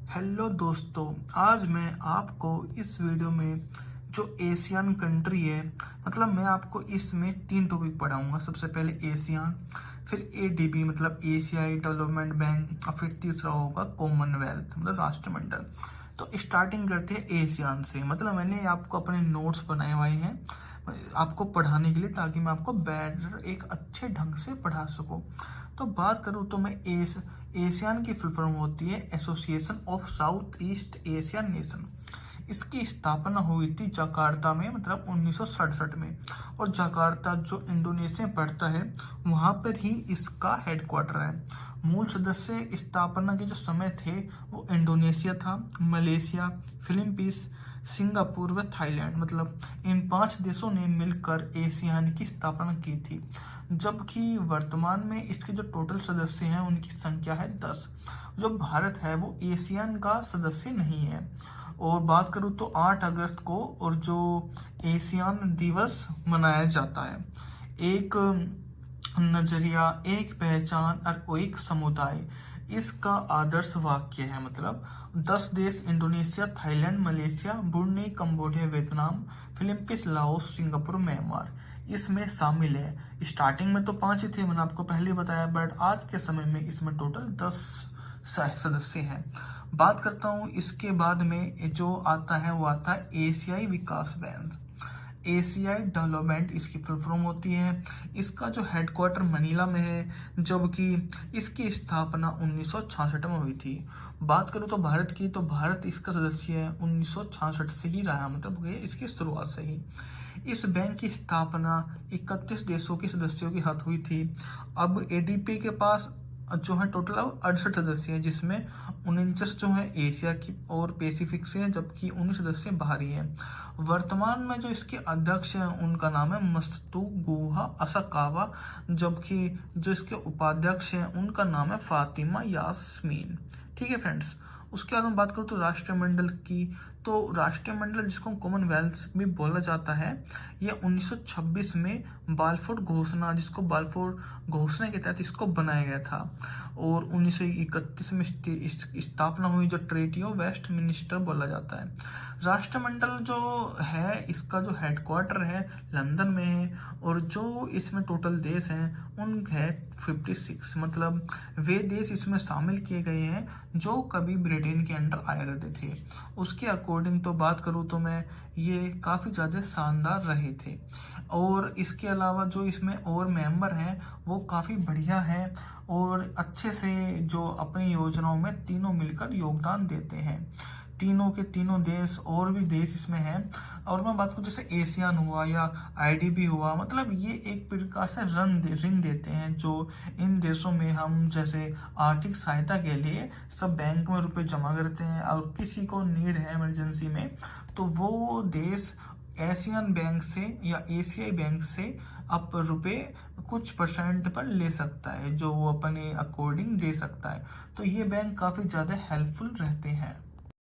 Hello दोस्तों, आज मैं आपको इस वीडियो में जो एशियन कंट्री है, मतलब मैं आपको इसमें 3 टॉपिक पढ़ाऊंगा। सबसे पहले एशियन, फिर एडीबी मतलब एशियाई डेवलपमेंट बैंक, और फिर तीसरा होगा कॉमनवेल्थ मतलब राष्ट्रमंडल। तो स्टार्टिंग करते हैं एशियन से। मतलब मैंने आपको अपने नोट्स बनाए हुए हैं आपको पढ़ाने के लिए, ताकि मैं आपको बेटर एक अच्छे ढंग से पढ़ा सकूं। तो बात करूं तो मैं एशियन की फुल फॉर्म होती है association of south east Asian nation. इसकी स्थापना हुई थी जकार्ता में, मतलब 1967 में। और जकार्ता जो इंडोनेशिया में पड़ता है, वहां पर ही इसका हेडक्वार्टर है। मूल सदस्य स्थापना के जो समय थे वो इंडोनेशिया था, मलेशिया, फिलीपींस, सिंगापुर व थाईलैंड। मतलब इन 5 देशों ने मिलकर एशियान की स्थापना की थी। जबकि वर्तमान में इसके जो टोटल सदस्य हैं उनकी संख्या है 10। जो भारत है वो एशियन का सदस्य नहीं है। और बात करूँ तो 8 अगस्त को और जो एशियन दिवस मनाया जाता है। एक नजरिया, एक पहचान और एक समुदाय, इसका आदर्श वाक्य है। मतलब 10 देश Indonesia, Thailand, Malaysia, Brunei, Cambodia, Vietnam, Philippines, Laos, Singapore, Myanmar इसमें शामिल है। स्टार्टिंग में तो 5 ही थे, मैंने आपको पहले बताया, बट आज के समय में इसमें टोटल 10 सदस्य हैं। बात करता हूँ इसके बाद में जो आता है वो आता है एशियाई विकास बैंक। एशियाई डेवलपमेंट इसकी फुल फॉर्म होती है। इसका जो हेडक्वार्टर मनीला में है, जबकि इसकी स्थापना 1966 में हुई थी। बात करूँ तो भारत की, तो भारत इसका सदस्य है 1966 से ही रहा, मतलब ये इसकी शुरुआत से ही। इस बैंक की स्थापना 31 देशों के सदस्यों के हाथ हुई थी। अब एडीपी के पास जो है टोटल 68 सदस्य हैं, जिसमें 49 जो है एशिया की और पैसिफिक से हैं, जबकि 19 सदस्य बाहरी हैं। वर्तमान में जो इसके अध्यक्ष हैं उनका नाम है मस्तु गुहा असाकावा, जबकि जो इसके उपाध्यक्ष हैं उनका नाम है फातिमा यास्मीन। ठीक है फ्रेंड्स। उसके बाद हम बात करूँ तो राष्ट्रमंडल की, तो राष्ट्रमंडल जिसको कॉमनवेल्थ भी बोला जाता है, यह 1926 में बालफोर घोषणा, जिसको बालफोर घोषणा के तहत इसको बनाया गया था। और 1931 में स्थापना हुई, जो ट्रीटी ऑफ वेस्टमिनिस्टर बोला जाता है। राष्ट्रमंडल जो है इसका जो हेडक्वार्टर है लंदन में है। और जो इसमें टोटल देश हैं उन है 56। मतलब वे देश इसमें शामिल किए गए हैं जो कभी ब्रिटेन के अंडर आया करते थे। उसके अकॉर्डिंग तो बात करूँ तो मैं ये काफ़ी ज़्यादा शानदार रहे थे। और इसके अलावा जो इसमें और मेंबर हैं वो काफ़ी बढ़िया हैं और अच्छे से जो अपनी योजनाओं में तीनों मिलकर योगदान देते हैं। तीनों के तीनों देश और भी देश इसमें हैं। और मैं बात करूँ जैसे एशियन हुआ या आईडीबी हुआ, मतलब ये एक प्रकार से ऋण देते हैं, जो इन देशों में हम जैसे आर्थिक सहायता के लिए सब बैंक में रुपए जमा करते हैं, और किसी को नीड है इमरजेंसी में तो वो देश एशियन बैंक से या एशियाई बैंक से अब रुपए कुछ परसेंट पर ले सकता है, जो वो अपने अकॉर्डिंग दे सकता है। तो ये बैंक काफ़ी ज़्यादा हेल्पफुल रहते हैं।